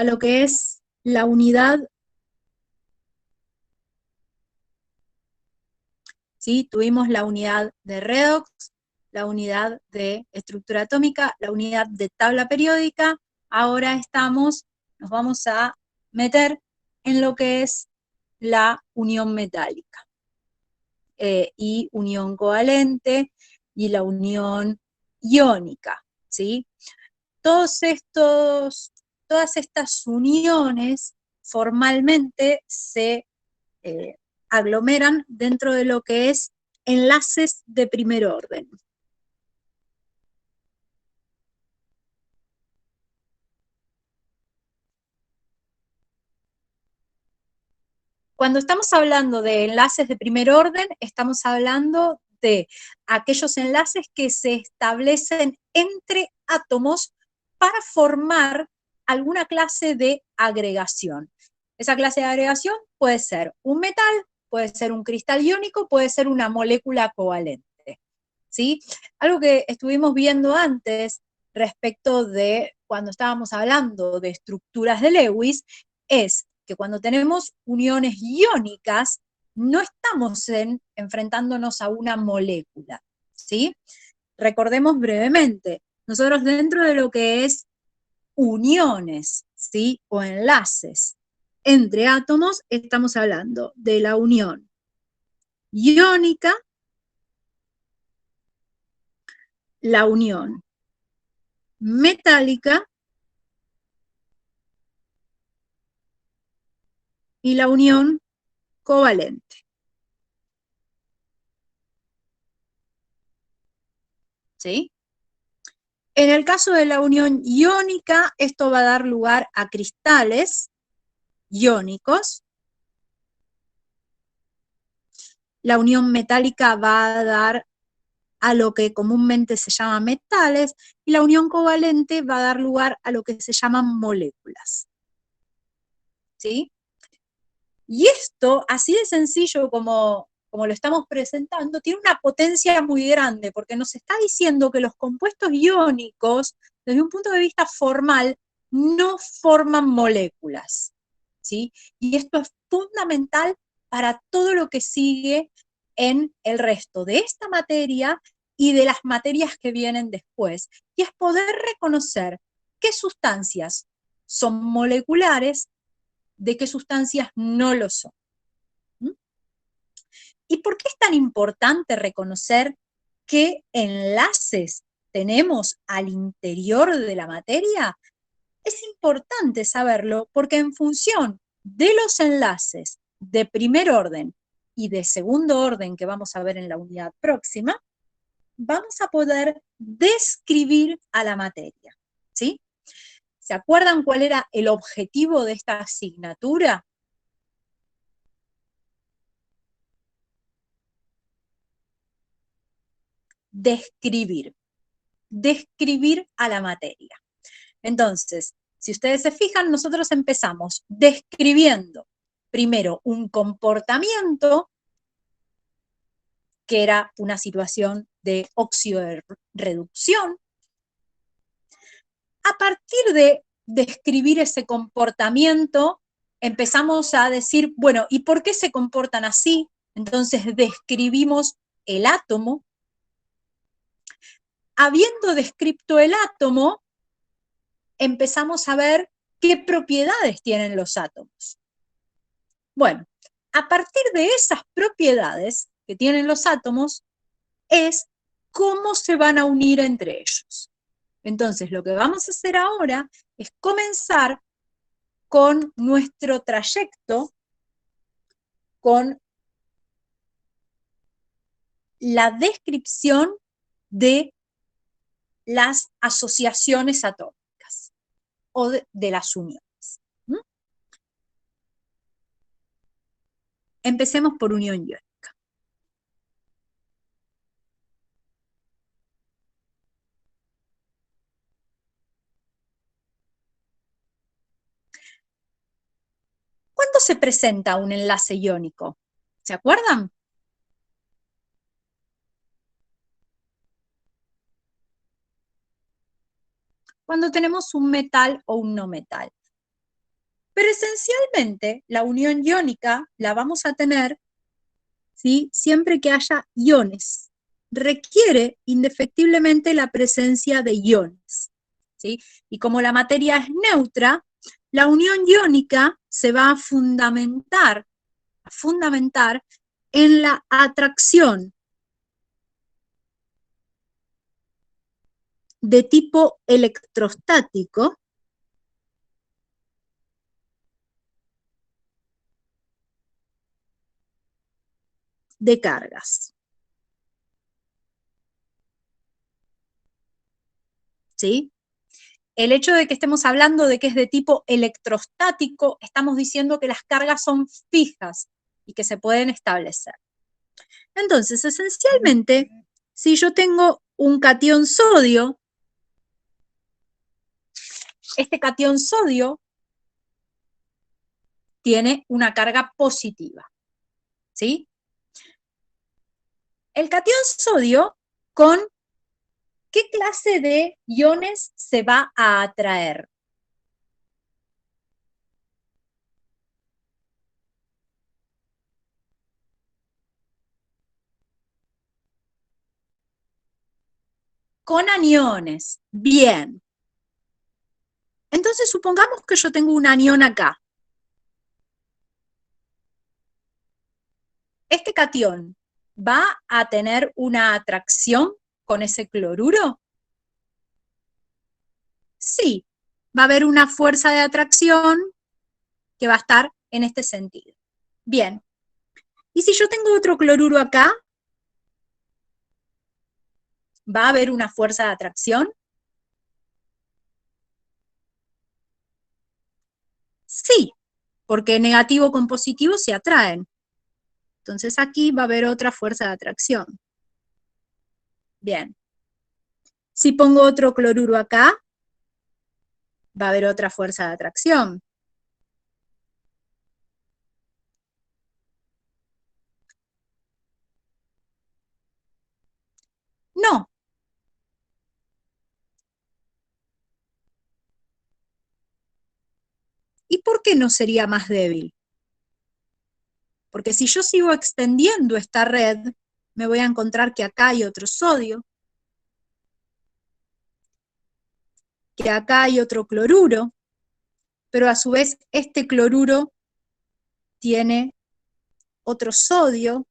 a lo que es la unidad, ¿sí? Tuvimos la unidad de redox, la unidad de estructura atómica, la unidad de tabla periódica. Ahora nos vamos a meter en lo que es la unión metálica, y unión covalente, y la unión iónica, ¿sí? Todas estas uniones formalmente se aglomeran dentro de lo que es enlaces de primer orden. Cuando estamos hablando de enlaces de primer orden, estamos hablando de aquellos enlaces que se establecen entre átomos para formar alguna clase de agregación. Esa clase de agregación puede ser un metal, puede ser un cristal iónico, puede ser una molécula covalente, ¿sí? Algo que estuvimos viendo antes respecto de cuando estábamos hablando de estructuras de Lewis es que cuando tenemos uniones iónicas no estamos enfrentándonos a una molécula, ¿sí? Recordemos brevemente, nosotros dentro de lo que es uniones, ¿sí? O enlaces entre átomos, estamos hablando de la unión iónica, la unión metálica y la unión covalente. ¿Sí? En el caso de la unión iónica, esto va a dar lugar a cristales iónicos. La unión metálica va a dar a lo que comúnmente se llama metales, y la unión covalente va a dar lugar a lo que se llaman moléculas. ¿Sí? Y esto, así de sencillo como lo estamos presentando, tiene una potencia muy grande, porque nos está diciendo que los compuestos iónicos, desde un punto de vista formal, no forman moléculas, ¿sí? Y esto es fundamental para todo lo que sigue en el resto de esta materia y de las materias que vienen después, y es poder reconocer qué sustancias son moleculares, de qué sustancias no lo son. ¿Y por qué es tan importante reconocer qué enlaces tenemos al interior de la materia? Es importante saberlo porque en función de los enlaces de primer orden y de segundo orden que vamos a ver en la unidad próxima, vamos a poder describir a la materia, ¿sí? ¿Se acuerdan cuál era el objetivo de esta asignatura? Describir a la materia. Entonces, si ustedes se fijan, nosotros empezamos describiendo primero un comportamiento, que era una situación de óxido de reducción. A partir de describir ese comportamiento, empezamos a decir, bueno, ¿y por qué se comportan así? Entonces describimos el átomo. Habiendo descrito el átomo, empezamos a ver qué propiedades tienen los átomos. Bueno, a partir de esas propiedades que tienen los átomos, es cómo se van a unir entre ellos. Entonces, lo que vamos a hacer ahora es comenzar con nuestro trayecto, con la descripción de las asociaciones atómicas o de las uniones. Empecemos por unión iónica. ¿Cuándo se presenta un enlace iónico? ¿Se acuerdan? Cuando tenemos un metal o un no metal. Pero esencialmente la unión iónica la vamos a tener, ¿sí?, siempre que haya iones. Requiere indefectiblemente la presencia de iones, ¿sí? Y como la materia es neutra, la unión iónica se va a fundamentar en la atracción de tipo electrostático de cargas, ¿sí? El hecho de que estemos hablando de que es de tipo electrostático, estamos diciendo que las cargas son fijas y que se pueden establecer. Entonces, esencialmente, si yo tengo un catión sodio, este catión sodio tiene una carga positiva, ¿sí? El catión sodio, ¿con qué clase de iones se va a atraer? Con aniones. Bien. Entonces, supongamos que yo tengo un anión acá. ¿Este catión va a tener una atracción con ese cloruro? Sí, va a haber una fuerza de atracción que va a estar en este sentido. Bien, ¿y si yo tengo otro cloruro acá? ¿Va a haber una fuerza de atracción? Sí, porque negativo con positivo se atraen. Entonces aquí va a haber otra fuerza de atracción. Bien. Si pongo otro cloruro acá, va a haber otra fuerza de atracción. No. ¿Y por qué no sería más débil? Porque si yo sigo extendiendo esta red, me voy a encontrar que acá hay otro sodio, que acá hay otro cloruro, pero a su vez este cloruro tiene otro sodio,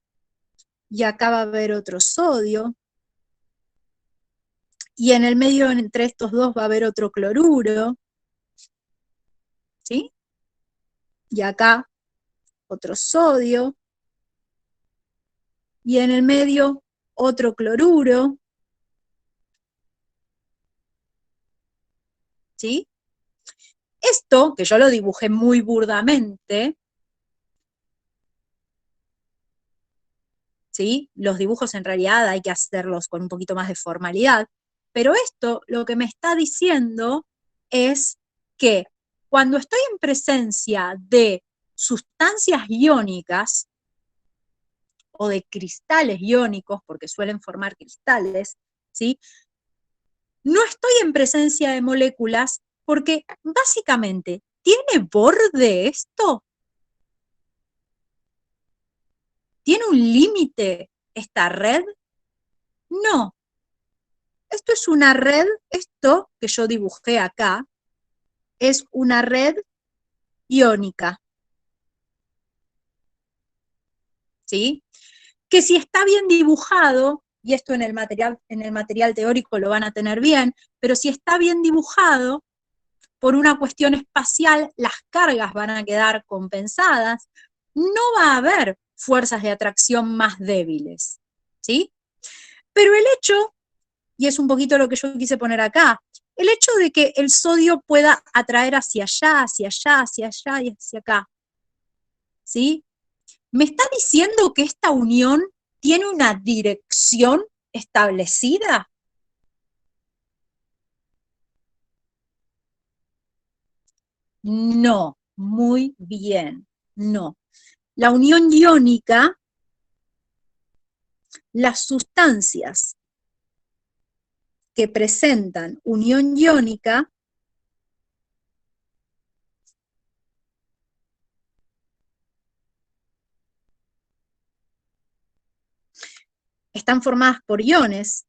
y acá va a haber otro sodio, y en el medio entre estos dos va a haber otro cloruro, ¿sí? Y acá otro sodio, y en el medio otro cloruro, ¿sí? Esto, que yo lo dibujé muy burdamente, ¿sí? Los dibujos en realidad hay que hacerlos con un poquito más de formalidad, pero esto lo que me está diciendo es que cuando estoy en presencia de sustancias iónicas o de cristales iónicos, porque suelen formar cristales, ¿sí? No estoy en presencia de moléculas porque básicamente, ¿tiene borde esto? ¿Tiene un límite esta red? No. Esto es una red, esto que yo dibujé acá, es una red iónica, ¿sí? Que si está bien dibujado, y esto en el material teórico lo van a tener bien, pero si está bien dibujado, por una cuestión espacial, las cargas van a quedar compensadas, no va a haber fuerzas de atracción más débiles, ¿sí? Pero el hecho, y es un poquito lo que yo quise poner acá, el hecho de que el sodio pueda atraer hacia allá, hacia allá, hacia allá y hacia acá, ¿sí? ¿Me está diciendo que esta unión tiene una dirección establecida? No, muy bien, no. La unión iónica, las sustancias que presentan unión iónica están formadas por iones.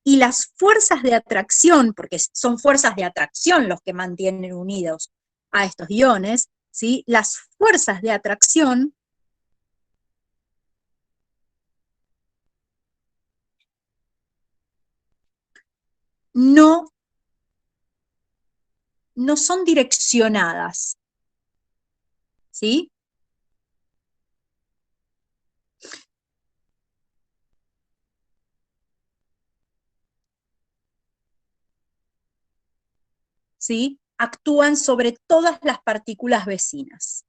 Y las fuerzas de atracción, porque son fuerzas de atracción los que mantienen unidos a estos iones, ¿sí? Las fuerzas de atracción no, no son direccionadas, ¿sí? ¿Sí? Actúan sobre todas las partículas vecinas.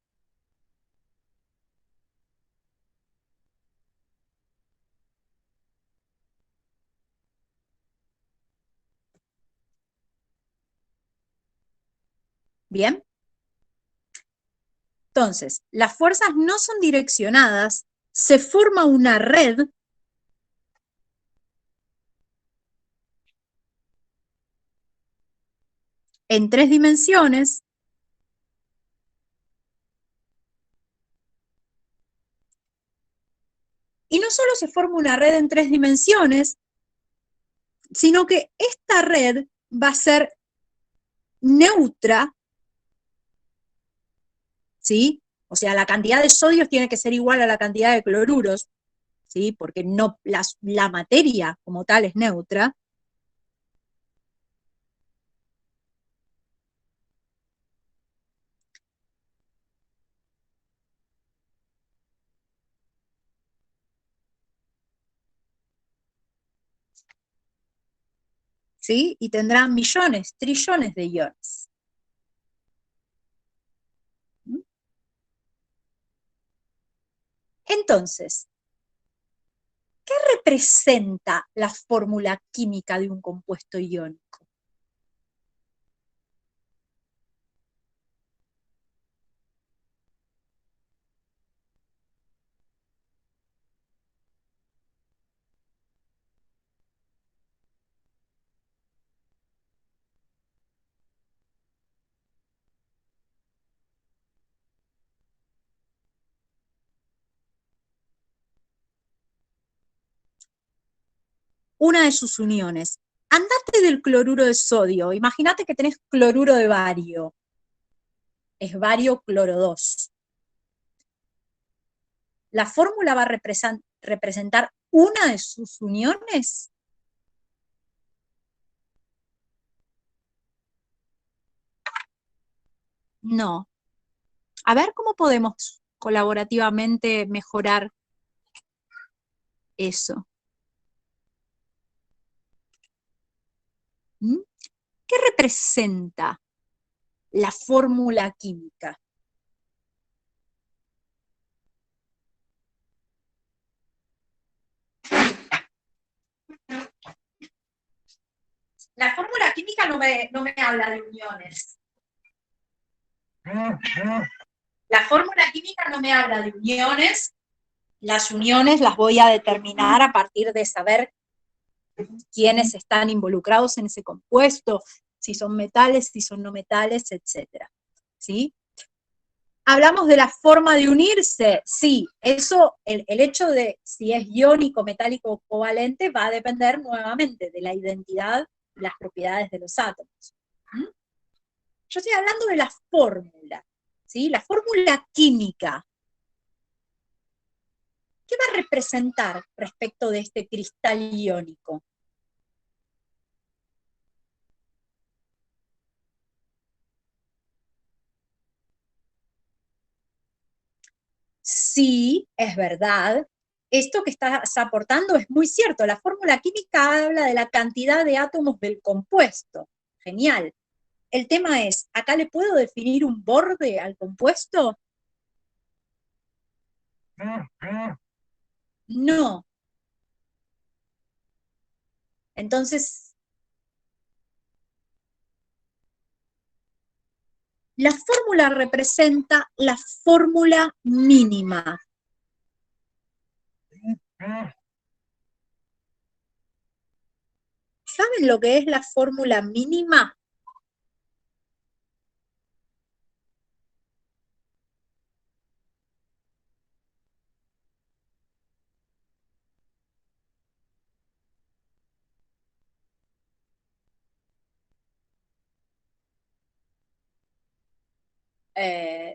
¿Bien? Entonces, las fuerzas no son direccionadas, se forma una red en 3 dimensiones, y no solo se forma una red en 3 dimensiones, sino que esta red va a ser neutra, ¿sí? O sea, la cantidad de sodios tiene que ser igual a la cantidad de cloruros, ¿sí? Porque no, la materia como tal es neutra. ¿Sí? Y tendrá millones, trillones de iones. Entonces, ¿qué representa la fórmula química de un compuesto iónico? Una de sus uniones. Andate del cloruro de sodio. Imagínate que tenés cloruro de bario. Es bario cloro 2. ¿La fórmula va a representar una de sus uniones? No. A ver cómo podemos colaborativamente mejorar eso. ¿Mm? ¿Qué representa la fórmula química? La fórmula química no me habla de uniones. La fórmula química no me habla de uniones. Las uniones las voy a determinar a partir de saber quiénes están involucrados en ese compuesto, si son metales, si son no metales, etc. ¿Sí? Hablamos de la forma de unirse, sí, eso, el hecho de si es iónico, metálico o covalente va a depender nuevamente de la identidad y las propiedades de los átomos. ¿Mm? Yo estoy hablando de la fórmula, ¿sí? La fórmula química. ¿Qué va a representar respecto de este cristal iónico? Sí, es verdad. Esto que estás aportando es muy cierto. La fórmula química habla de la cantidad de átomos del compuesto. Genial. El tema es, ¿acá le puedo definir un borde al compuesto? No. Entonces, la fórmula representa la fórmula mínima. ¿Saben lo que es la fórmula mínima?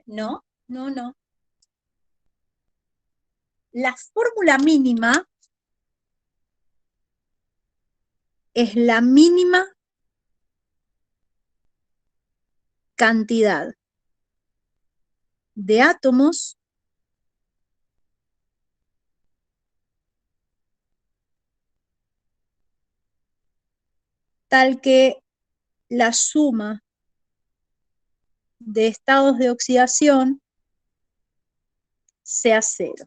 No, no, no. La fórmula mínima es la mínima cantidad de átomos tal que la suma de estados de oxidación sea cero.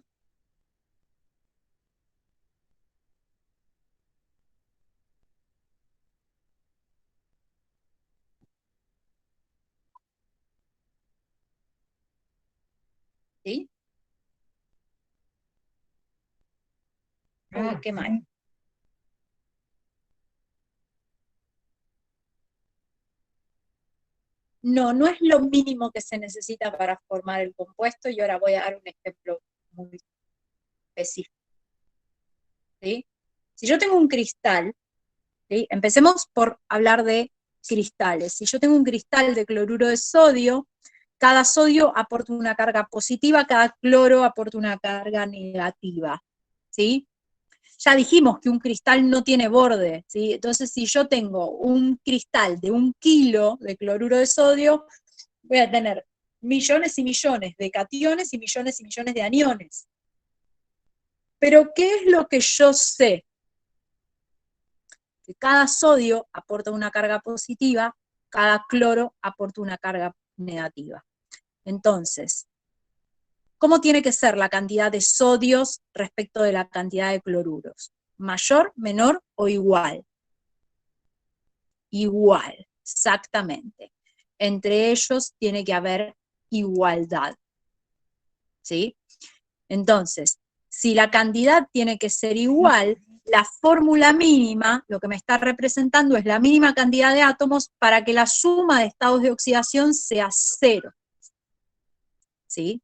¿Sí? ¿Qué más? No, no es lo mínimo que se necesita para formar el compuesto, y ahora voy a dar un ejemplo muy específico. ¿Sí? Si yo tengo un cristal, ¿sí? Empecemos por hablar de cristales. Si yo tengo un cristal de cloruro de sodio, cada sodio aporta una carga positiva, cada cloro aporta una carga negativa. ¿Sí? Ya dijimos que un cristal no tiene borde, ¿sí? Entonces, si yo tengo un cristal de 1 kilo de cloruro de sodio, voy a tener millones y millones de cationes y millones de aniones. Pero, ¿qué es lo que yo sé? Que cada sodio aporta una carga positiva, cada cloro aporta una carga negativa. Entonces, ¿cómo tiene que ser la cantidad de sodios respecto de la cantidad de cloruros? ¿Mayor, menor o igual? Igual, exactamente. Entre ellos tiene que haber igualdad. ¿Sí? Entonces, si la cantidad tiene que ser igual, la fórmula mínima lo que me está representando es la mínima cantidad de átomos para que la suma de estados de oxidación sea cero. ¿Sí?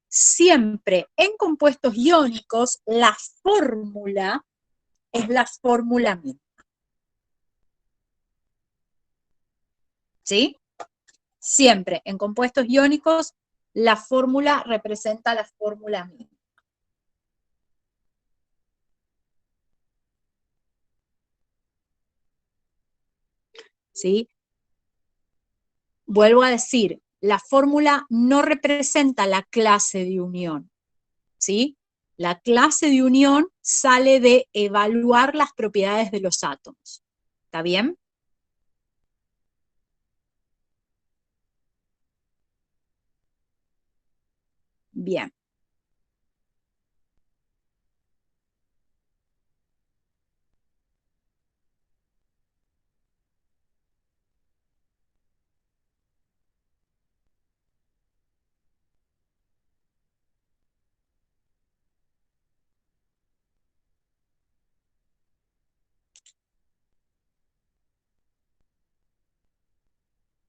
Siempre en compuestos iónicos, la fórmula es la fórmula mínima. ¿Sí? Siempre en compuestos iónicos, la fórmula representa la fórmula mínima. ¿Sí? Vuelvo a decir, la fórmula no representa la clase de unión, ¿sí? La clase de unión sale de evaluar las propiedades de los átomos. ¿Está bien? Bien.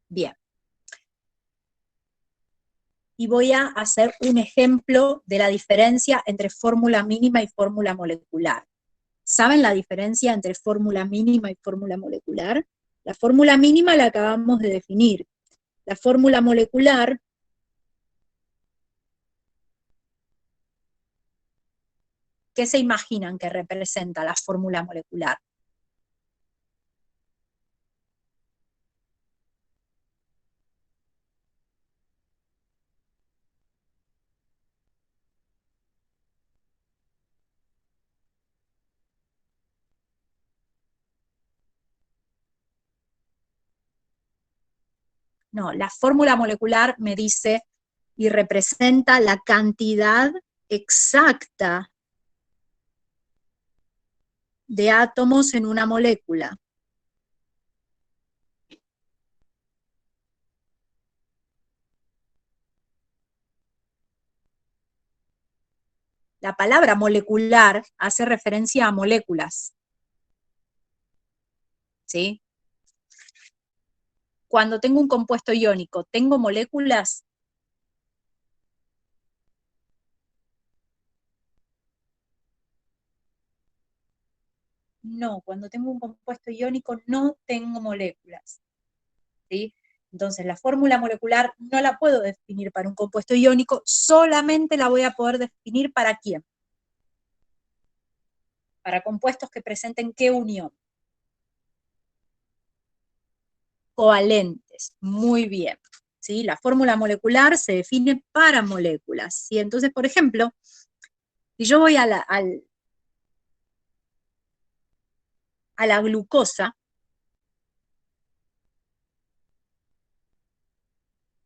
Bien. Y voy a hacer un ejemplo de la diferencia entre fórmula mínima y fórmula molecular. ¿Saben la diferencia entre fórmula mínima y fórmula molecular? La fórmula mínima la acabamos de definir. La fórmula molecular, ¿qué se imaginan que representa la fórmula molecular? No, la fórmula molecular me dice y representa la cantidad exacta de átomos en una molécula. La palabra molecular hace referencia a moléculas, ¿sí? Cuando tengo un compuesto iónico, ¿tengo moléculas? No, cuando tengo un compuesto iónico no tengo moléculas, ¿sí? Entonces, la fórmula molecular no la puedo definir para un compuesto iónico, solamente la voy a poder definir ¿para quién? Para compuestos que presenten ¿qué unión? Covalentes, muy bien. ¿Sí? La fórmula molecular se define para moléculas. ¿Sí? Entonces, por ejemplo, si yo voy a la glucosa,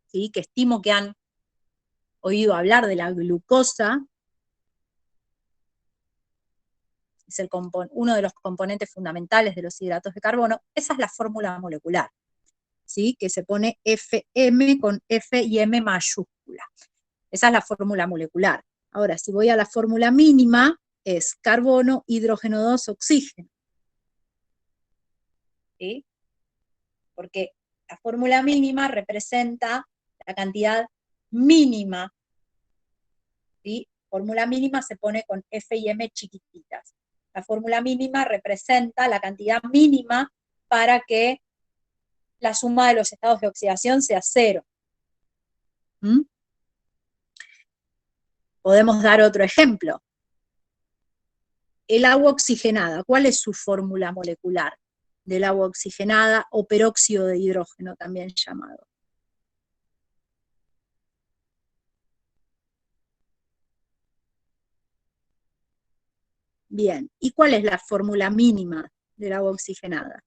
¿sí? Que estimo que han oído hablar de la glucosa, es uno de los componentes fundamentales de los hidratos de carbono, esa es la fórmula molecular, ¿sí? Que se pone FM con F y M mayúscula. Esa es la fórmula molecular. Ahora, si voy a la fórmula mínima, es carbono, hidrógeno 2, oxígeno. ¿Sí? Porque la fórmula mínima representa la cantidad mínima. ¿Sí? Fórmula mínima se pone con F y M chiquititas. La fórmula mínima representa la cantidad mínima para que la suma de los estados de oxidación sea 0. ¿Mm? Podemos dar otro ejemplo. El agua oxigenada, ¿cuál es su fórmula molecular del agua oxigenada o peróxido de hidrógeno también llamado? Bien, ¿y cuál es la fórmula mínima del agua oxigenada?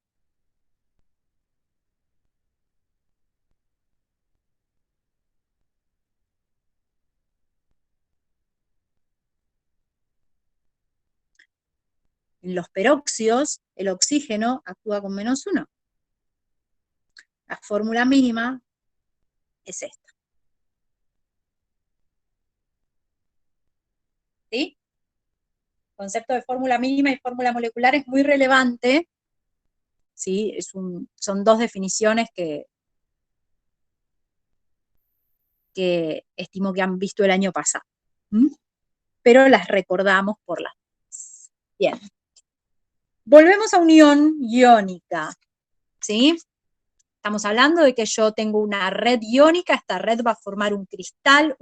En los peróxidos, el oxígeno actúa con -1. La fórmula mínima es esta. ¿Sí? El concepto de fórmula mínima y fórmula molecular es muy relevante. ¿Sí? Son dos definiciones que estimo que han visto el año pasado. ¿Mm? Pero las recordamos por las. Bien. Volvemos a unión iónica. ¿Sí? Estamos hablando de que yo tengo una red iónica, esta red va a formar un cristal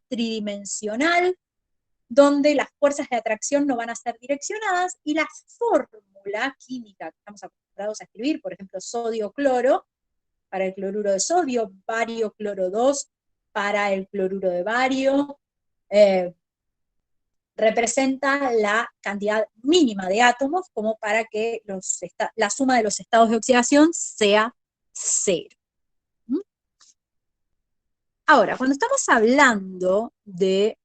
tridimensional, donde las fuerzas de atracción no van a ser direccionadas, y la fórmula química que estamos acostumbrados a escribir, por ejemplo, sodio-cloro, para el cloruro de sodio, bario-cloro 2, para el cloruro de bario, representa la cantidad mínima de átomos como para que la suma de los estados de oxidación sea 0. ¿Mm? Ahora, cuando estamos hablando de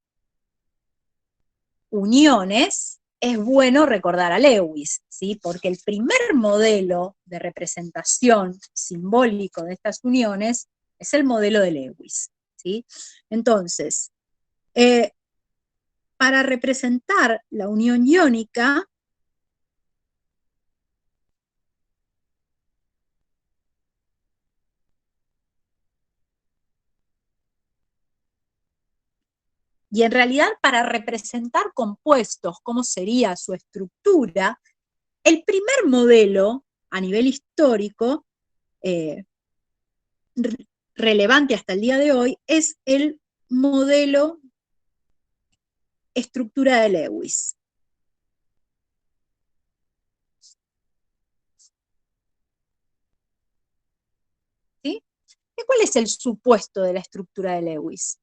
uniones, es bueno recordar a Lewis, ¿sí? Porque el primer modelo de representación simbólico de estas uniones es el modelo de Lewis, ¿sí? Entonces, para representar la unión iónica, y en realidad para representar compuestos, cómo sería su estructura, el primer modelo a nivel histórico, relevante hasta el día de hoy, es el modelo estructura de Lewis. ¿Sí? ¿Y cuál es el supuesto de la estructura de Lewis?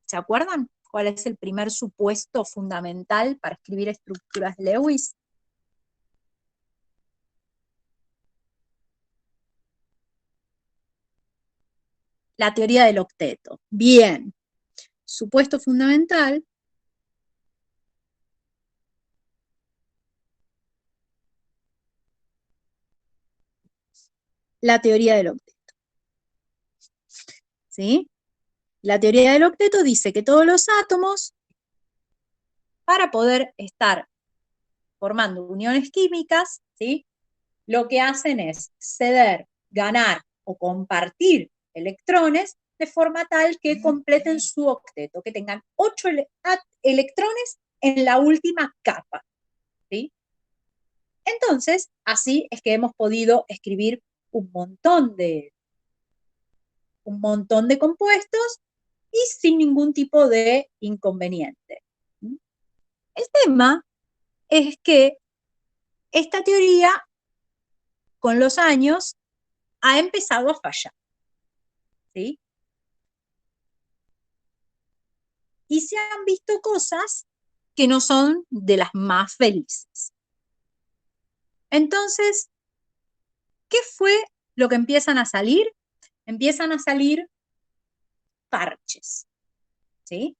¿Se acuerdan? ¿Cuál es el primer supuesto fundamental para escribir estructuras de Lewis? La teoría del octeto. Bien. Supuesto fundamental. La teoría del octeto. ¿Sí? La teoría del octeto dice que todos los átomos, para poder estar formando uniones químicas, ¿sí? Lo que hacen es ceder, ganar o compartir electrones de forma tal que completen su octeto, que tengan 8 electrones en la última capa, ¿sí? Entonces, así es que hemos podido escribir un montón de compuestos y sin ningún tipo de inconveniente. El tema es que esta teoría, con los años, ha empezado a fallar, ¿sí? Y se han visto cosas que no son de las más felices. Entonces, ¿qué fue lo que empiezan a salir? Empiezan a salir parches, ¿sí?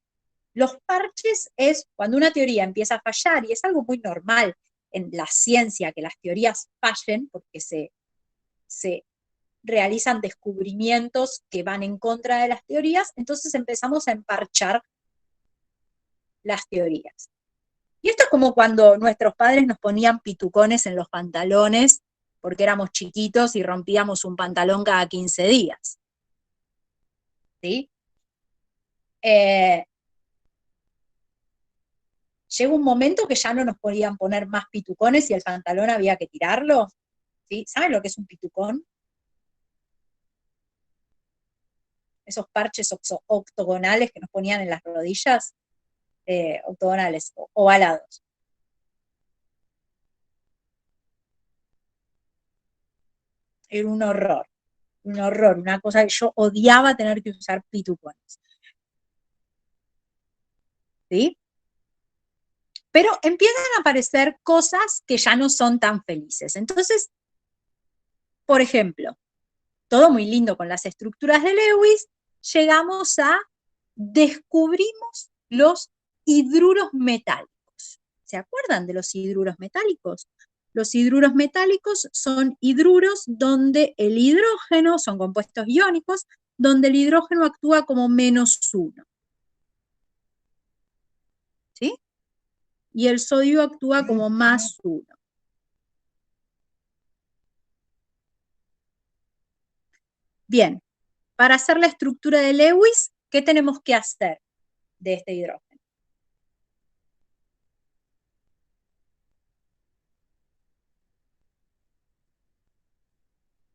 Los parches es cuando una teoría empieza a fallar, y es algo muy normal en la ciencia que las teorías fallen, porque se realizan descubrimientos que van en contra de las teorías, entonces empezamos a emparchar las teorías. Y esto es como cuando nuestros padres nos ponían pitucones en los pantalones porque éramos chiquitos y rompíamos un pantalón cada 15 días. ¿Sí? Llega un momento que ya no nos podían poner más pitucones y el pantalón había que tirarlo. ¿Sí? ¿Saben lo que es un pitucón? Esos parches octogonales que nos ponían en las rodillas, octogonales, ovalados. Era un horror, una cosa que yo odiaba tener que usar pitucones. ¿Sí? Pero empiezan a aparecer cosas que ya no son tan felices. Entonces, por ejemplo, todo muy lindo con las estructuras de Lewis, llegamos a descubrimos los hidruros metálicos. ¿Se acuerdan de los hidruros metálicos? Los hidruros metálicos son hidruros donde el hidrógeno, son compuestos iónicos, donde el hidrógeno actúa como -1. ¿Sí? Y el sodio actúa como +1. Bien, para hacer la estructura de Lewis, ¿qué tenemos que hacer de este hidrógeno?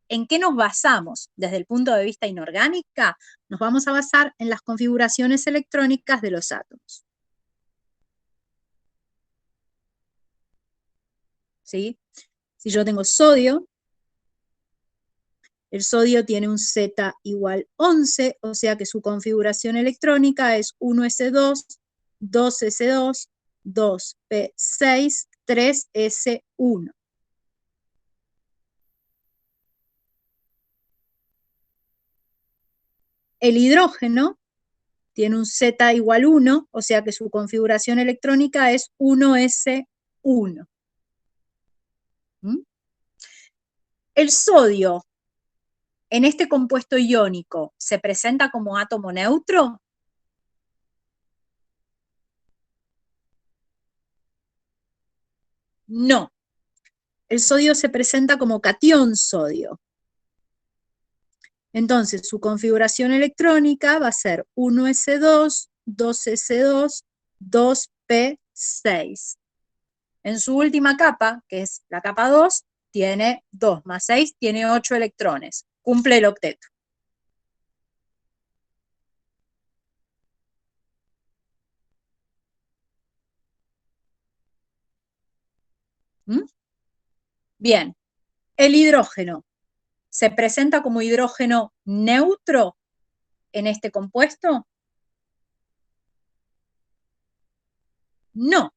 ¿En qué nos basamos desde el punto de vista inorgánica? Nos vamos a basar en las configuraciones electrónicas de los átomos. ¿Sí? Si yo tengo sodio, el sodio tiene un Z igual 11, o sea que su configuración electrónica es 1s2, 2s2, 2p6, 3s1. El hidrógeno tiene un Z igual 1, o sea que su configuración electrónica es 1s1. ¿Mm? El sodio en este compuesto iónico se presenta como átomo neutro. No, el sodio se presenta como catión sodio. Entonces, su configuración electrónica va a ser 1s2, 2s2, 2p6. En su última capa, que es la capa 2, tiene 2 más 6, tiene 8 electrones. Cumple el octeto. ¿Mm? Bien, el hidrógeno se presenta como hidrógeno neutro en este compuesto. No,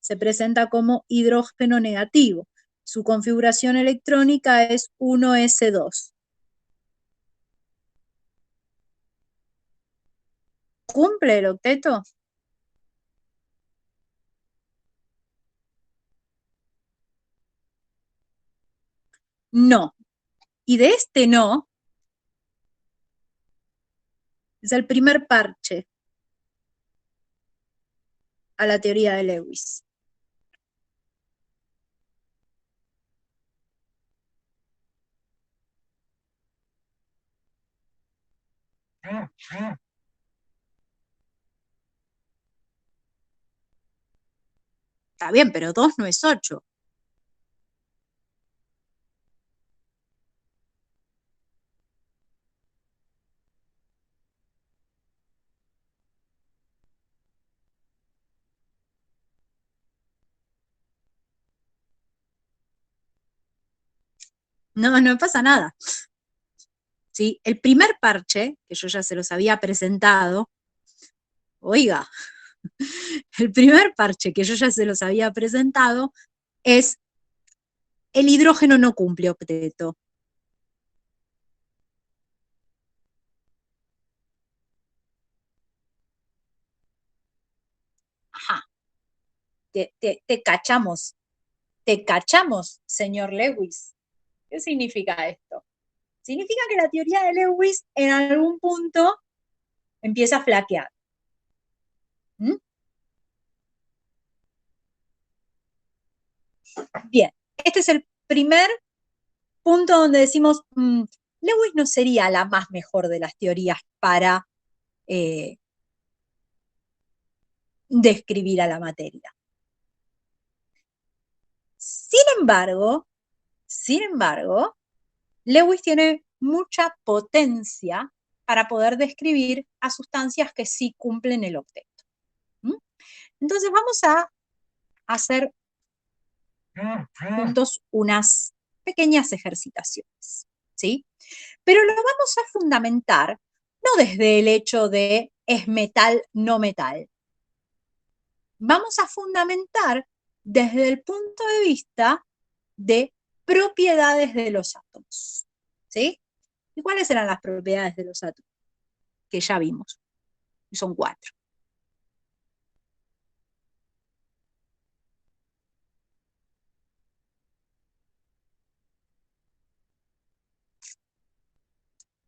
se presenta como hidrógeno negativo. Su configuración electrónica es 1s2. ¿Cumple el octeto? No. Y de este no es el primer parche a la teoría de Lewis. Está bien, pero 2 no es 8. No, no pasa nada. ¿Sí? El primer parche, que yo ya se los había presentado, oiga, el primer parche que yo ya se los había presentado es el hidrógeno no cumple octeto. Ajá, te cachamos, señor Lewis. ¿Qué significa esto? Significa que la teoría de Lewis en algún punto empieza a flaquear. ¿Mm? Bien, este es el primer punto donde decimos, Lewis no sería la más mejor de las teorías para describir a la materia. Sin embargo, Lewis tiene mucha potencia para poder describir a sustancias que sí cumplen el octeto. ¿Mm? Entonces vamos a hacer juntos unas pequeñas ejercitaciones, ¿sí? Pero lo vamos a fundamentar no desde el hecho de es metal, no metal. Vamos a fundamentar desde el punto de vista de propiedades de los átomos, ¿sí? ¿Y cuáles eran las propiedades de los átomos? Que ya vimos, y son 4.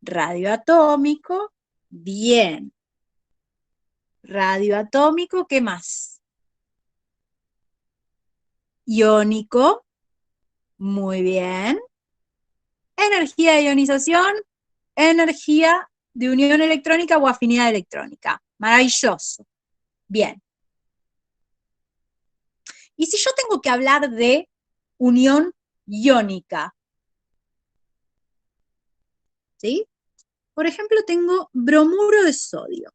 Radioatómico, bien. Radioatómico, ¿qué más? Iónico, muy bien. Energía de ionización, energía de unión electrónica o afinidad electrónica. Maravilloso. Bien. Y si yo tengo que hablar de unión iónica, ¿sí? Por ejemplo, tengo bromuro de sodio.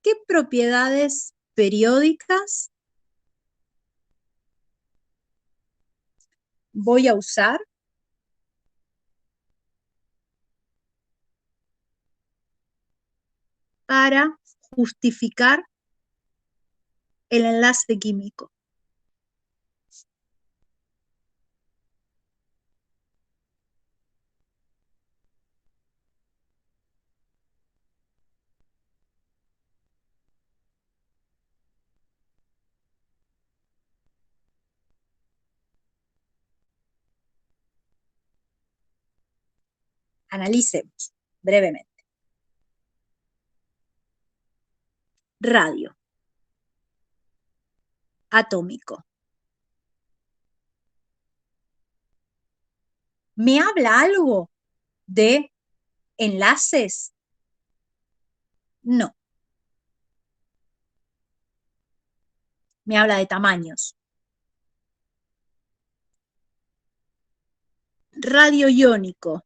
¿Qué propiedades periódicas voy a usar para justificar el enlace químico? Analicemos brevemente. Radio, atómico. ¿Me habla algo de enlaces? No. Me habla de tamaños. Radio iónico.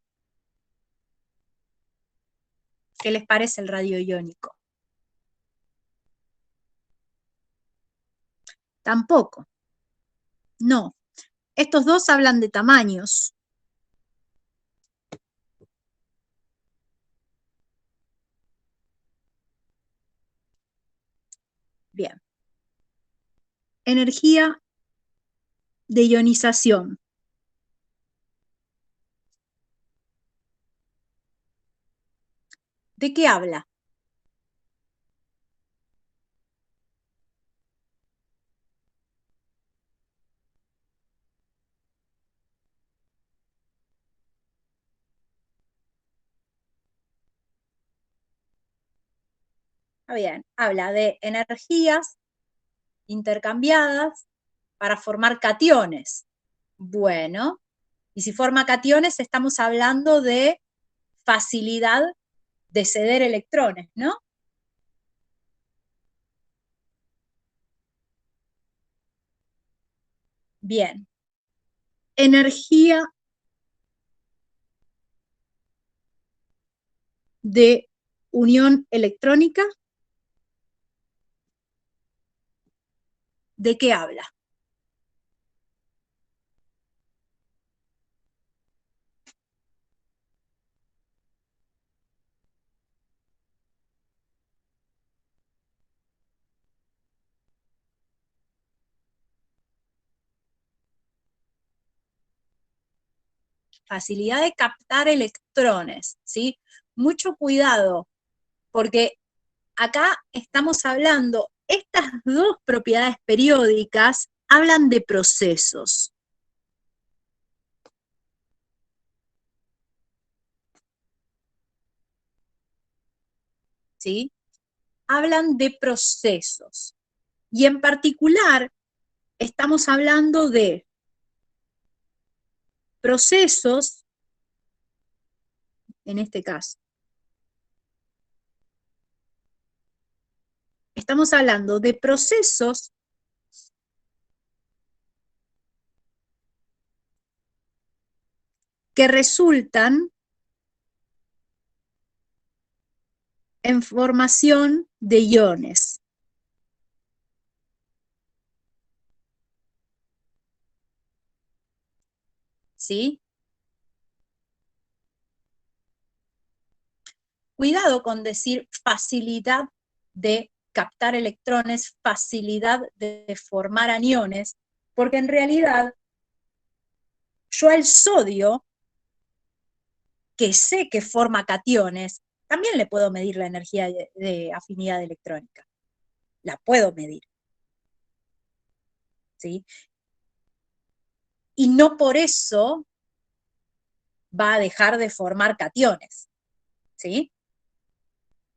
¿Qué les parece el radio iónico? Tampoco. No. Estos dos hablan de tamaños. Bien. Energía de ionización. ¿De qué habla? Bien, habla de energías intercambiadas para formar cationes. Bueno, y si forma cationes estamos hablando de facilidad de ceder electrones, ¿no? Bien. Energía de unión electrónica, ¿de qué habla? Facilidad de captar electrones, ¿sí? Mucho cuidado, porque acá estamos hablando, estas dos propiedades periódicas hablan de procesos. ¿Sí? Hablan de procesos. Y en particular, estamos hablando de procesos, en este caso. Estamos hablando de procesos que resultan en formación de iones. ¿Sí? Cuidado con decir facilidad de captar electrones, facilidad de formar aniones, porque en realidad yo al sodio, que sé que forma cationes, también le puedo medir la energía de afinidad electrónica. La puedo medir. ¿Sí? Y no por eso va a dejar de formar cationes. ¿Sí?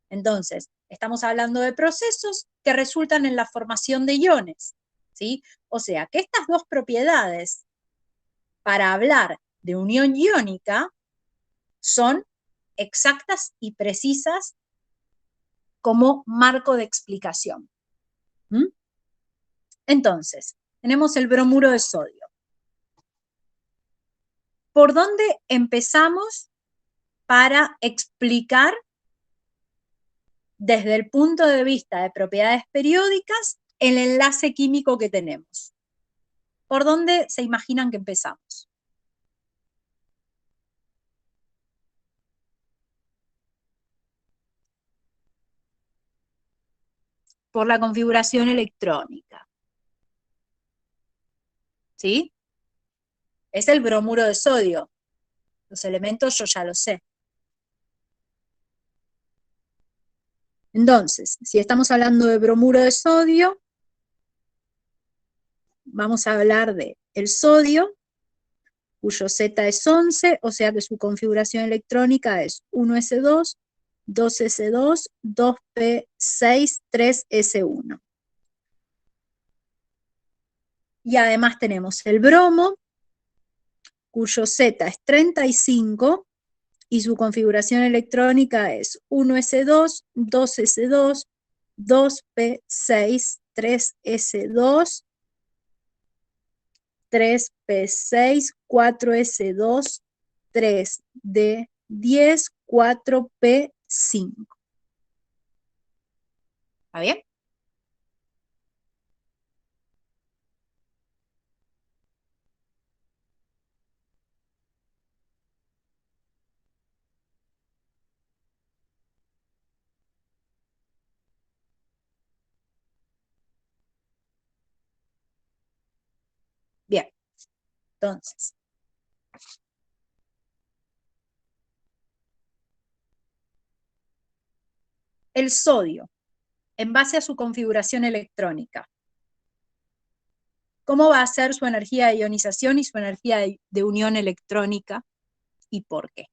Entonces, estamos hablando de procesos que resultan en la formación de iones. ¿Sí? O sea, que estas dos propiedades, para hablar de unión iónica, son exactas y precisas como marco de explicación. ¿Mm? Entonces, tenemos el bromuro de sodio. ¿Por dónde empezamos para explicar desde el punto de vista de propiedades periódicas el enlace químico que tenemos? ¿Por dónde se imaginan que empezamos? Por la configuración electrónica. ¿Sí? Es el bromuro de sodio. Los elementos yo ya lo sé. Entonces, si estamos hablando de bromuro de sodio, vamos a hablar de el sodio, cuyo Z es 11, o sea que su configuración electrónica es 1s2, 2s2, 2p6, 3s1. Y además tenemos el bromo, cuyo Z es 35, y su configuración electrónica es 1s2, 2s2, 2p6, 3s2, 3p6, 4s2, 3d10, 4p5. ¿Está bien? Bien, entonces, el sodio, en base a su configuración electrónica, ¿cómo va a ser su energía de ionización y su energía de unión electrónica y por qué?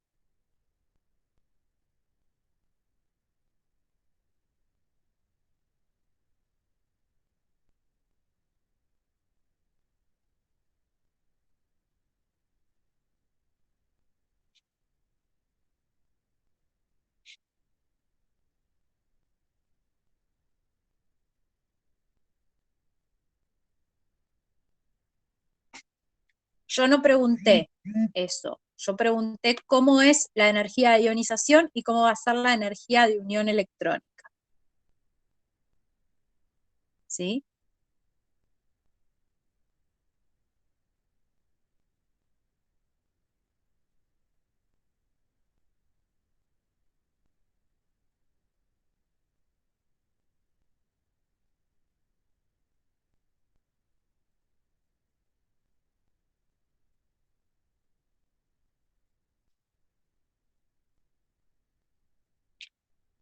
Yo no pregunté eso. Yo pregunté cómo es la energía de ionización y cómo va a ser la energía de unión electrónica. ¿Sí?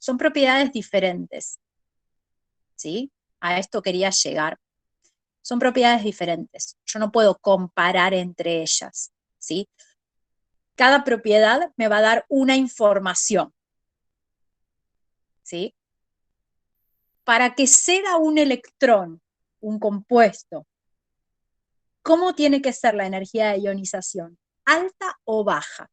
Son propiedades diferentes. ¿Sí? A esto quería llegar. Son propiedades diferentes. Yo no puedo comparar entre ellas. ¿Sí? Cada propiedad me va a dar una información. ¿Sí? Para que ceda un electrón, un compuesto, ¿cómo tiene que ser la energía de ionización? ¿Alta o baja?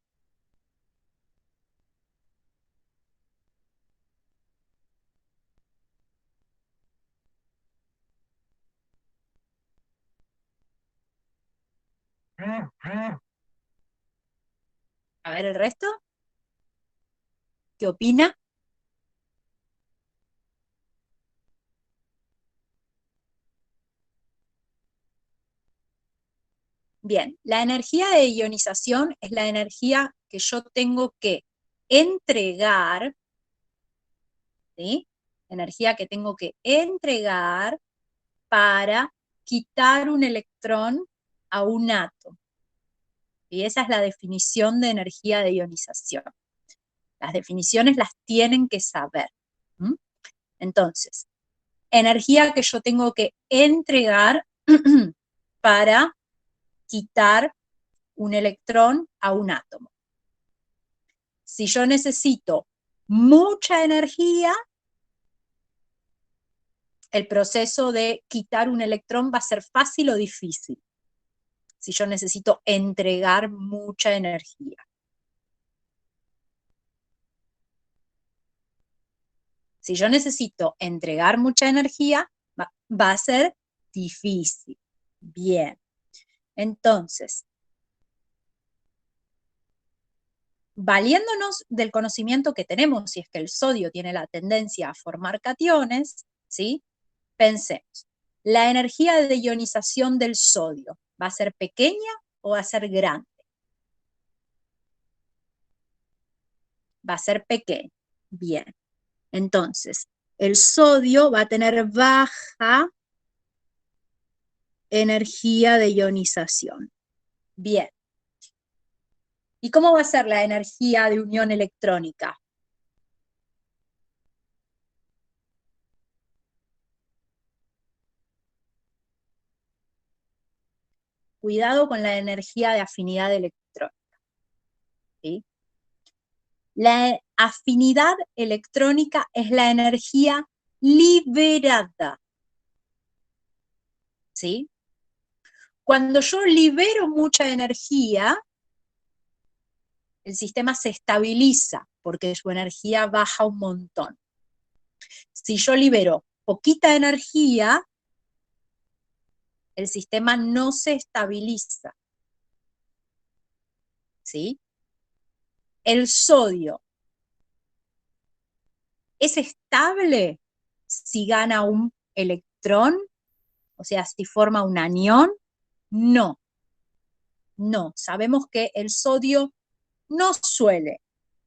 A ver el resto. ¿Qué opina? Bien, la energía de ionización es la energía que yo tengo que entregar, ¿sí? Energía que tengo que entregar para quitar un electrón a un átomo. Y esa es la definición de energía de ionización. Las definiciones las tienen que saber. ¿Mm? Entonces, energía que yo tengo que entregar para quitar un electrón a un átomo. Si yo necesito mucha energía, el proceso de quitar un electrón va a ser fácil o difícil. Si yo necesito entregar mucha energía. Si yo necesito entregar mucha energía, va a ser difícil. Bien. Entonces, valiéndonos del conocimiento que tenemos, si es que el sodio tiene la tendencia a formar cationes, ¿sí? Pensemos, ¿la energía de ionización del sodio va a ser pequeña o va a ser grande? Va a ser pequeña. Bien. Entonces, el sodio va a tener baja energía de ionización. Bien. ¿Y cómo va a ser la energía de unión electrónica? Cuidado con la energía de afinidad electrónica. ¿Sí? La afinidad electrónica es la energía liberada. ¿Sí? Cuando yo libero mucha energía, el sistema se estabiliza porque su energía baja un montón. Si yo libero poquita energía, el sistema no se estabiliza. ¿Sí? El sodio es estable si gana un electrón, o sea, si forma un anión. No, no. Sabemos que el sodio no suele,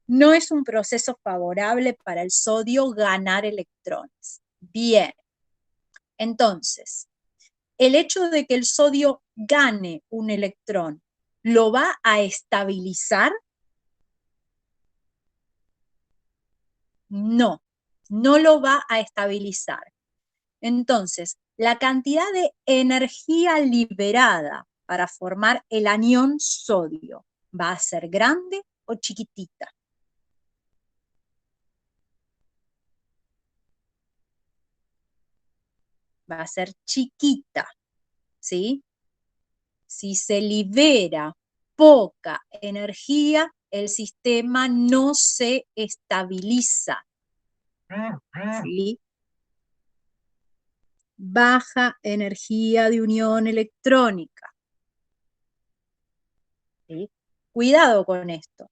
no es un proceso favorable para el sodio ganar electrones. Bien, entonces, el hecho de que el sodio gane un electrón, ¿lo va a estabilizar? No, no lo va a estabilizar. Entonces, la cantidad de energía liberada para formar el anión sodio, ¿va a ser grande o chiquitita? Va a ser chiquita, ¿sí? Si se libera poca energía, el sistema no se estabiliza, ¿sí? Baja energía de unión electrónica. ¿sí? Cuidado con esto,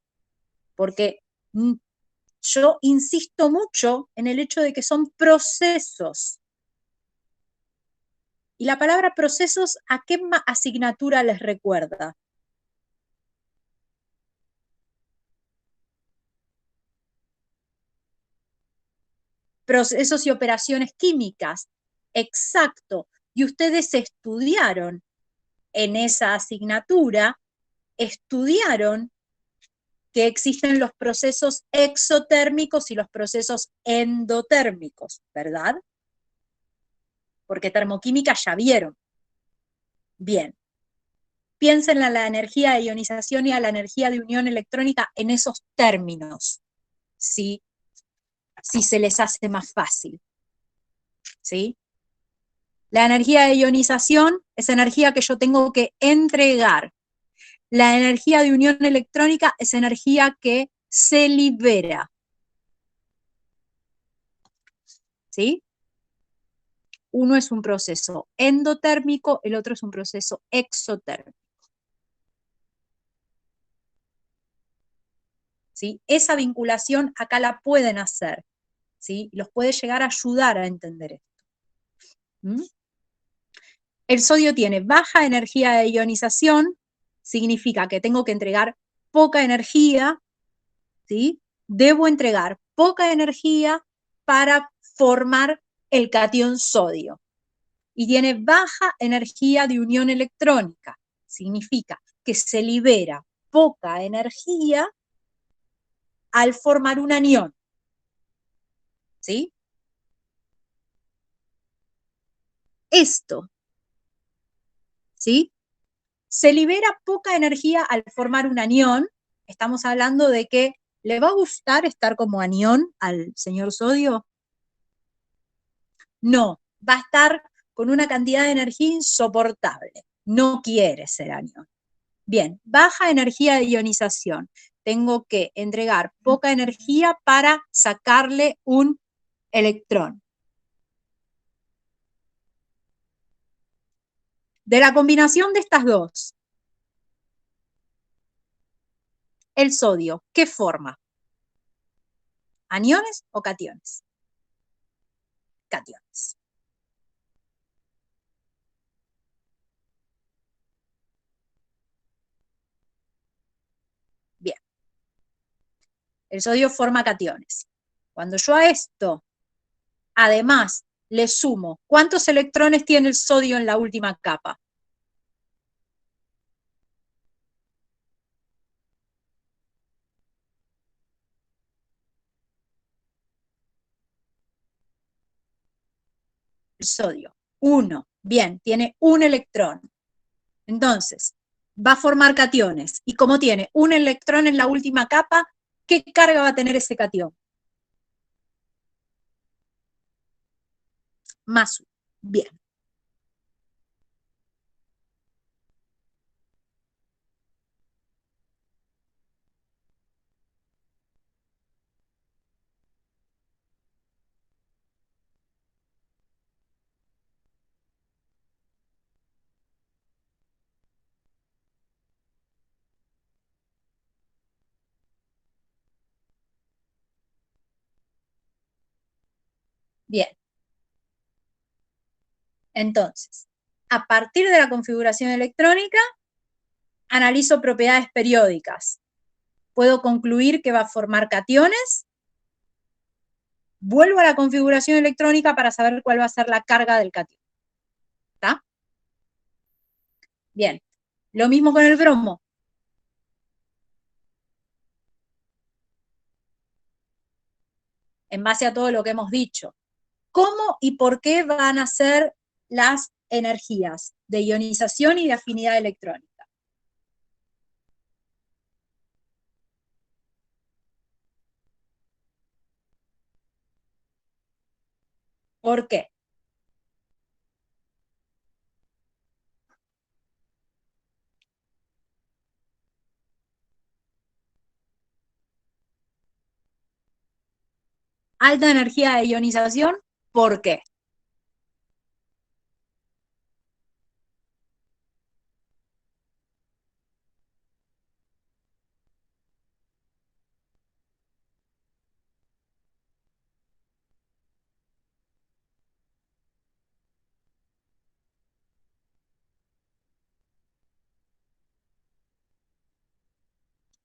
porque yo insisto mucho en el hecho de que son procesos. Y la palabra procesos, ¿a qué asignatura les recuerda? Procesos y operaciones químicas. Exacto. Y ustedes estudiaron en esa asignatura, estudiaron que existen los procesos exotérmicos y los procesos endotérmicos, ¿verdad? Porque termoquímica ya vieron. Bien. Piensen en la energía de ionización y a la energía de unión electrónica en esos términos, si se les hace más fácil. ¿Sí? La energía de ionización es energía que yo tengo que entregar. La energía de unión electrónica es energía que se libera. ¿Sí? Uno es un proceso endotérmico, el otro es un proceso exotérmico. ¿Sí? Esa vinculación acá la pueden hacer, ¿sí? Los puede llegar a ayudar a entender esto. ¿Mm? El sodio tiene baja energía de ionización, significa que tengo que entregar poca energía, ¿sí? Debo entregar poca energía para formar el catión sodio. Y tiene baja energía de unión electrónica, significa que se libera poca energía al formar un anión. ¿Sí? Esto, ¿sí? Se libera poca energía al formar un anión. Estamos hablando de que ¿le va a gustar estar como anión al señor sodio? No, va a estar con una cantidad de energía insoportable. No quiere ser anión. Bien, baja energía de ionización. Tengo que entregar poca energía para sacarle un electrón. De la combinación de estas dos, el sodio, ¿qué forma? ¿Aniones o cationes? Cationes. Bien. El sodio forma cationes. Cuando yo a esto, además, le sumo, ¿cuántos electrones tiene el sodio en la última capa? El sodio, 1. Bien, tiene un electrón. Entonces, va a formar cationes. Y como tiene un electrón en la última capa, ¿qué carga va a tener ese catión? Más 1. Bien. Bien. Entonces, a partir de la configuración electrónica, analizo propiedades periódicas. Puedo concluir que va a formar cationes. Vuelvo a la configuración electrónica para saber cuál va a ser la carga del catión. ¿Está? Bien. Lo mismo con el bromo. En base a todo lo que hemos dicho. ¿Cómo y por qué van a ser las energías de ionización y de afinidad electrónica? ¿Por qué? Alta energía de ionización, ¿por qué?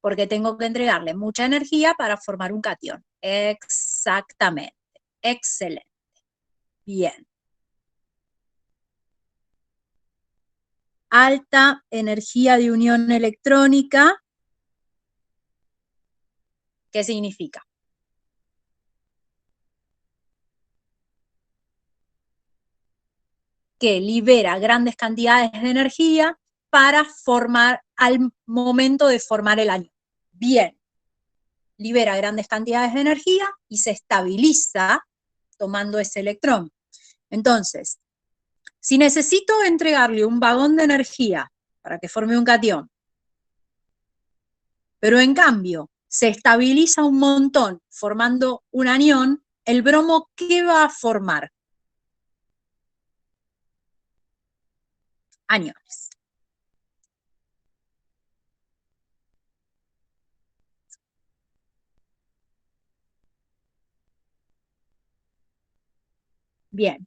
porque tengo que entregarle mucha energía para formar un cation. Exactamente. Excelente. Bien. Alta energía de unión electrónica. ¿Qué significa? Que libera grandes cantidades de energía para formar, al momento de formar el anión. Bien. Libera grandes cantidades de energía y se estabiliza tomando ese electrón. Entonces, si necesito entregarle un vagón de energía para que forme un cation, pero en cambio se estabiliza un montón formando un anión, el bromo, ¿qué va a formar? Aniones. Bien.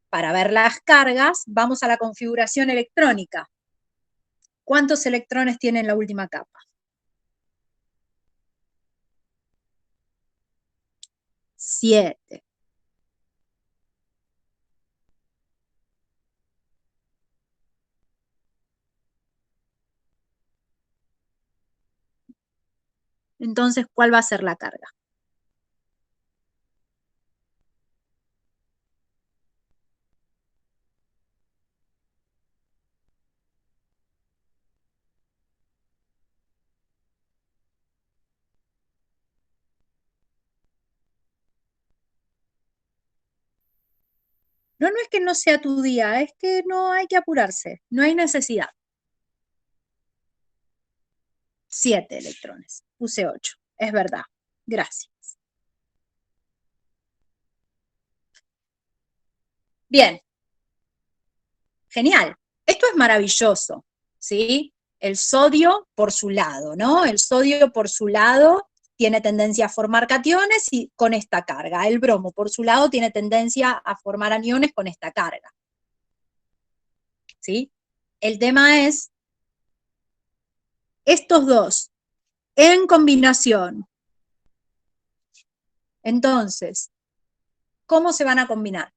Para ver las cargas, vamos a la configuración electrónica. ¿Cuántos electrones tiene en la última capa? 7. Entonces, ¿cuál va a ser la carga? No, no es que no sea tu día, es que no hay que apurarse, no hay necesidad. 7 electrones, puse 8, es verdad. Gracias. Bien, genial. Esto es maravilloso, ¿sí? El sodio por su lado, ¿no? El sodio por su lado tiene tendencia a formar cationes y con esta carga. El bromo por su lado tiene tendencia a formar aniones con esta carga. ¿Sí? El tema es estos dos en combinación. Entonces, ¿cómo se van a combinar?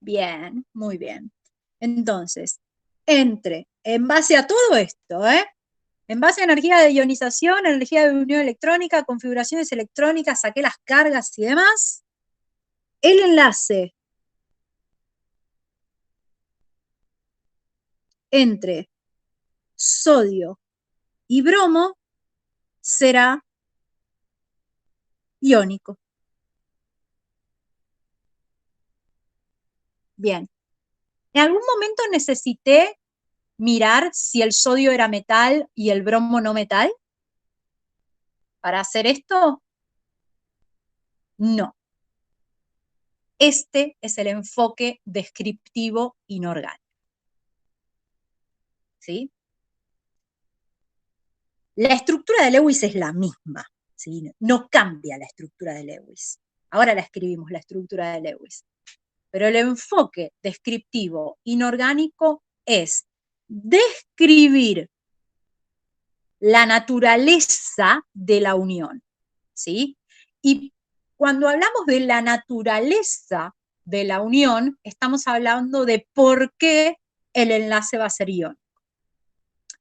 Bien, muy bien. Entonces, en base a todo esto, en base a energía de ionización, energía de unión electrónica, configuraciones electrónicas, saqué las cargas y demás, el enlace entre sodio y bromo será iónico. Bien. En algún momento necesité mirar si el sodio era metal y el bromo no metal. ¿Para hacer esto? No. Este es el enfoque descriptivo inorgánico. ¿Sí? La estructura de Lewis es la misma, ¿sí? No cambia la estructura de Lewis. Ahora la escribimos, la estructura de Lewis. Pero el enfoque descriptivo inorgánico es describir la naturaleza de la unión, ¿sí? Y cuando hablamos de la naturaleza de la unión, estamos hablando de por qué el enlace va a ser iónico.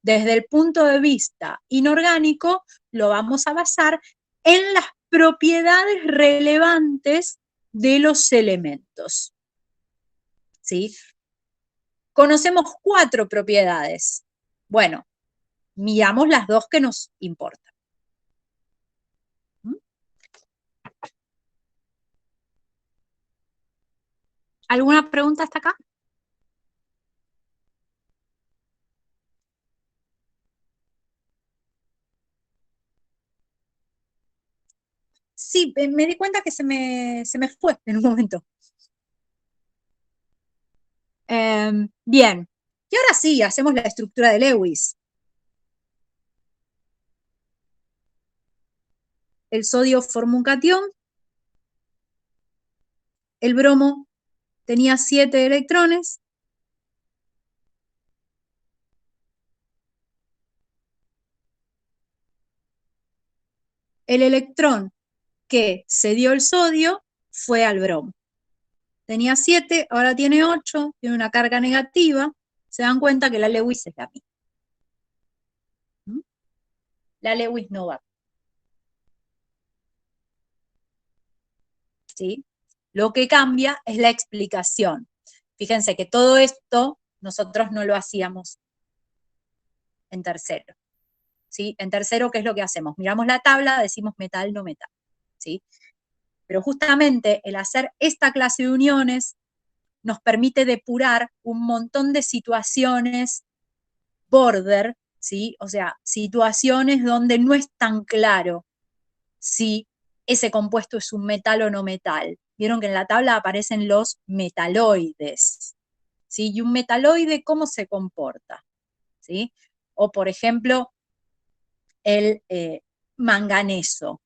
Desde el punto de vista inorgánico, lo vamos a basar en las propiedades relevantes de los elementos. ¿Sí? Conocemos 4 propiedades. Bueno, miramos las 2 que nos importan. ¿Alguna pregunta hasta acá? Sí, me di cuenta que se me fue en un momento. Bien, y ahora sí, hacemos la estructura de Lewis. El sodio forma un catión, el bromo tenía 7 electrones. El electrón que se dio el sodio fue al bromo. Tenía 7, ahora tiene 8, tiene una carga negativa. Se dan cuenta que la Lewis es la misma. La Lewis no va. ¿Sí? Lo que cambia es la explicación. Fíjense que todo esto nosotros no lo hacíamos en tercero. ¿Sí? En tercero, ¿qué es lo que hacemos? Miramos la tabla, decimos metal, no metal. ¿Sí? Pero justamente el hacer esta clase de uniones nos permite depurar un montón de situaciones border, ¿sí? O sea, situaciones donde no es tan claro si ese compuesto es un metal o no metal. Vieron que en la tabla aparecen los metaloides, ¿sí? Y un metaloide, ¿cómo se comporta? ¿Sí? O, por ejemplo, el manganeso.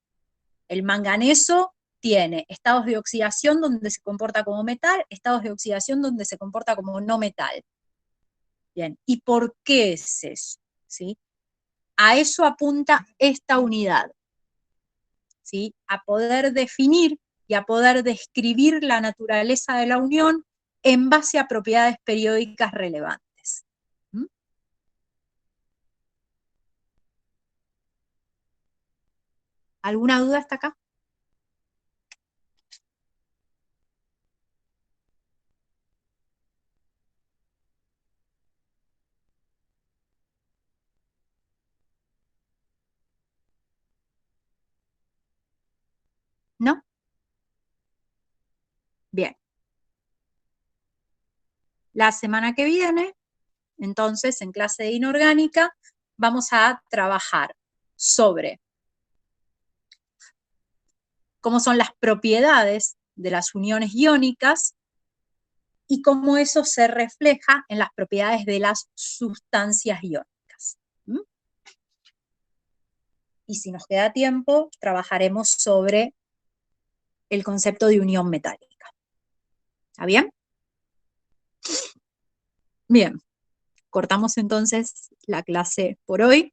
El manganeso tiene estados de oxidación donde se comporta como metal, estados de oxidación donde se comporta como no metal. Bien, ¿y por qué es eso? ¿Sí? A eso apunta esta unidad, ¿sí? A poder definir y a poder describir la naturaleza de la unión en base a propiedades periódicas relevantes. ¿Mm? ¿Alguna duda hasta acá? ¿No? Bien. La semana que viene, entonces, en clase de inorgánica, vamos a trabajar sobre cómo son las propiedades de las uniones iónicas y cómo eso se refleja en las propiedades de las sustancias iónicas. ¿Mm? Y si nos queda tiempo, trabajaremos sobre el concepto de unión metálica. ¿Está bien? Bien, cortamos entonces la clase por hoy.